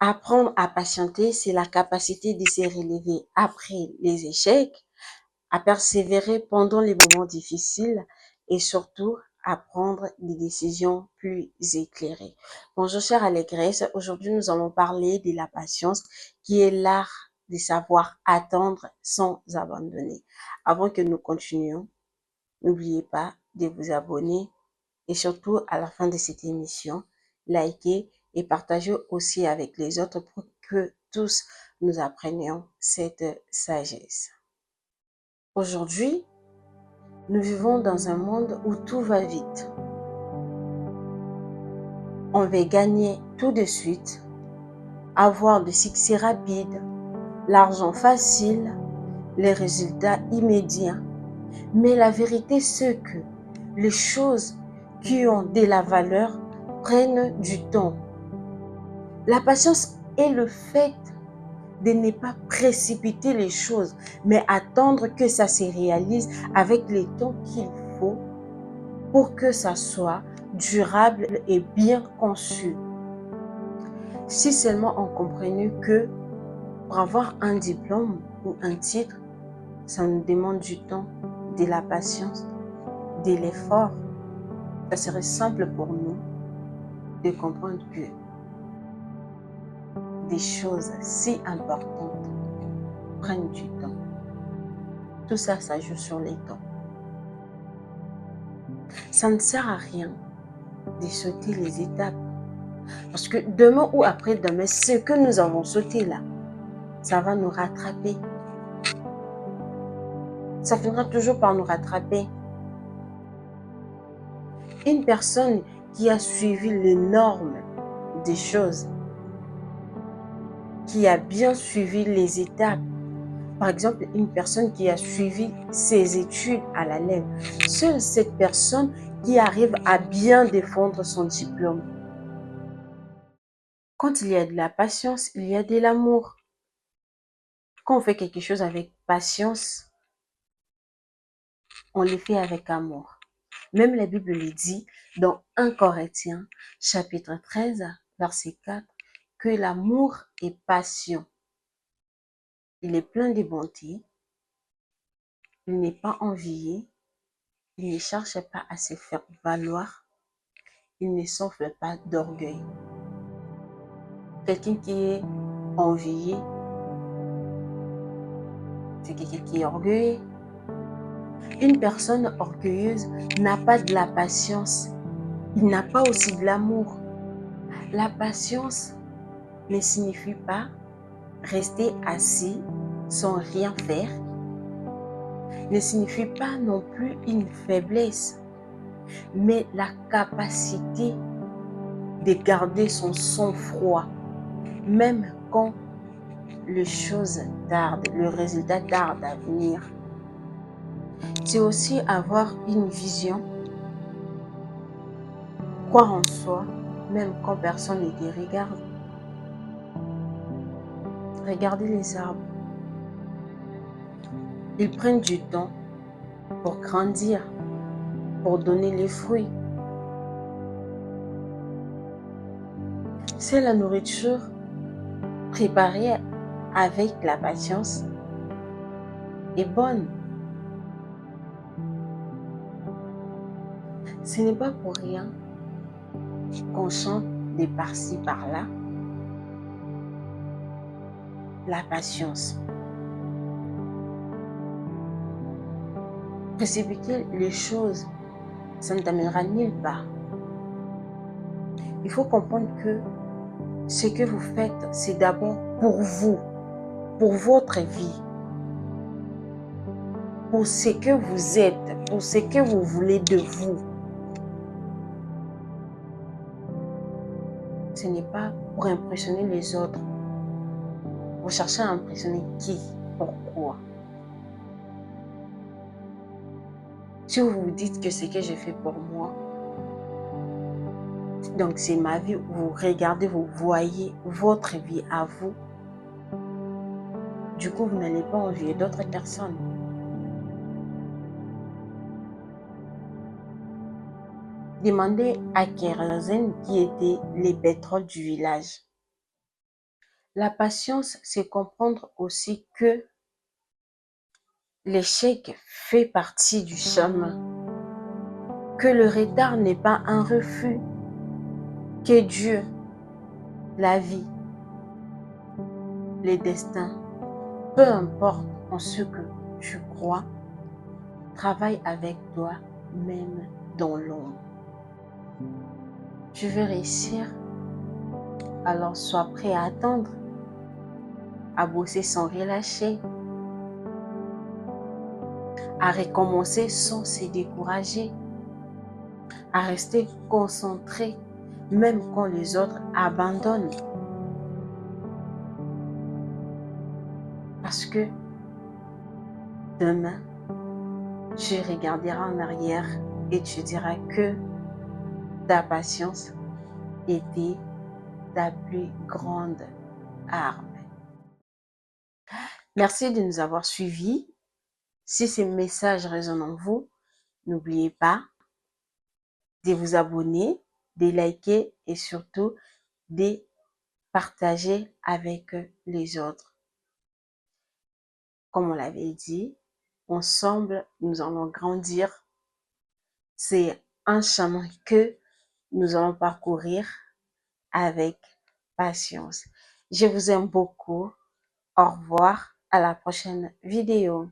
Apprendre à patienter, c'est la capacité de se relever après les échecs, à persévérer pendant les moments difficiles et surtout à prendre des décisions plus éclairées. Bonjour chère Allégresse, aujourd'hui nous allons parler de la patience qui est l'art de savoir attendre sans abandonner. Avant que nous continuions, n'oubliez pas de vous abonner et surtout à la fin de cette émission, likez et partagez aussi avec les autres pour que tous nous apprenions cette sagesse. Aujourd'hui, nous vivons dans un monde où tout va vite. On veut gagner tout de suite, avoir des succès rapides, l'argent facile, les résultats immédiats. Mais la vérité, c'est que les choses qui ont de la valeur prennent du temps. La patience est le fait de ne pas précipiter les choses, mais attendre que ça se réalise avec le temps qu'il faut pour que ça soit durable et bien conçu. Si seulement on comprenait que pour avoir un diplôme ou un titre, ça nous demande du temps, de la patience, de l'effort, ça serait simple pour nous de comprendre que des choses si importantes prennent du temps. Tout ça, ça joue sur les temps. Ça ne sert à rien de sauter les étapes. Parce que demain ou après-demain, ce que nous avons sauté là, ça va nous rattraper. Ça finira toujours par nous rattraper. Une personne qui a suivi les normes des choses, qui a bien suivi les étapes, par exemple, une personne qui a suivi ses études à la lettre, seule cette personne qui arrive à bien défendre son diplôme. Quand il y a de la patience, il y a de l'amour. Quand on fait quelque chose avec patience, on le fait avec amour. Même la Bible le dit dans 1 Corinthiens, chapitre 13, verset 4, que l'amour est patient. Il est plein de bonté, il n'est pas envié, il ne cherche pas à se faire valoir, il ne s'enfle pas d'orgueil. Quelqu'un qui est envié, c'est quelqu'un qui est orgueilleux. Une personne orgueilleuse n'a pas de la patience, il n'a pas aussi de l'amour. La patience ne signifie pas rester assis sans rien faire, ne signifie pas non plus une faiblesse, mais la capacité de garder son sang-froid, même quand les choses tardent, le résultat tarde à venir. C'est aussi avoir une vision, croire en soi, même quand personne ne te regarde. Regardez les arbres. Ils prennent du temps pour grandir, pour donner les fruits. C'est la nourriture préparée avec la patience est bonne. Ce n'est pas pour rien qu'on chante de par-ci par-là la patience. Précipiter les choses, ça ne t'amènera nulle part. Il faut comprendre que ce que vous faites, c'est d'abord pour vous, pour votre vie, pour ce que vous êtes, pour ce que vous voulez de vous. Ce n'est pas pour impressionner les autres. Vous cherchez à impressionner qui? Pourquoi? Si vous vous dites que ce que j'ai fait pour moi, donc c'est ma vie, vous regardez, vous voyez votre vie à vous, du coup vous n'allez pas envier d'autres personnes. demandait à Kérosène qui étaient les pétroles du village. La patience, c'est comprendre aussi que l'échec fait partie du chemin, que le retard n'est pas un refus, que Dieu, la vie, les destins, peu importe en ce que tu crois, travaille avec toi même dans l'ombre. Tu veux réussir, alors sois prêt à attendre, à bosser sans relâcher, à recommencer sans se décourager, à rester concentré même quand les autres abandonnent. Parce que demain, tu regarderas en arrière et tu diras que ta patience était ta plus grande arme. Merci de nous avoir suivis. Si ces messages résonnent en vous, n'oubliez pas de vous abonner, de liker et surtout de partager avec les autres. Comme on l'avait dit, ensemble, nous allons grandir. C'est un chemin que nous allons parcourir avec patience. Je vous aime beaucoup. Au revoir, à la prochaine vidéo.